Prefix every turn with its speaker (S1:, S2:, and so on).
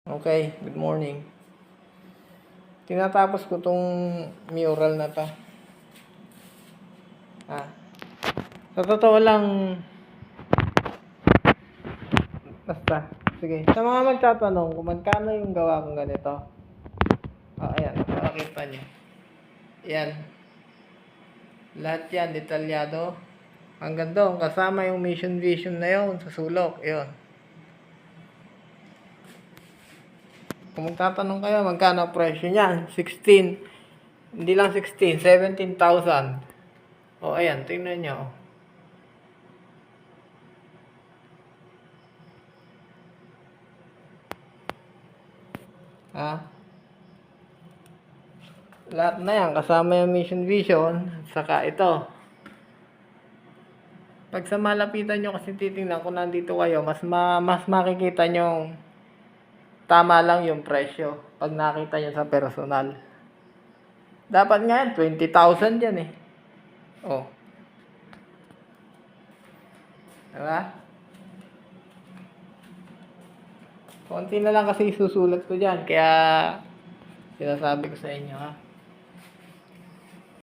S1: Okay, good morning. Tinatapos ko tong mural na to. Sa totoo lang, basta. Sige, sa mga magtatanong kung magkano yung gawa kong ganito. Ayan, makikita nyo. Ayan. Lahat yan, detalyado. Hanggang doon, kasama yung mission vision na yun sa sulok. Yun. Kung magtatanong kayo, magkano presyo niyan? 16. Hindi lang 16, 17,000. Ayan, tingnan nyo. Lahat na yan, kasama yung mission vision, saka ito. Pag sa malapitan nyo kasi titingnan kung nandito kayo, mas makikita nyo tama lang yung presyo pag nakita nyo sa personal. Dapat nga yan, 20,000 yan eh. Diba? Konti na lang kasi isusulat ko dyan, kaya sinasabi ko sa inyo ha.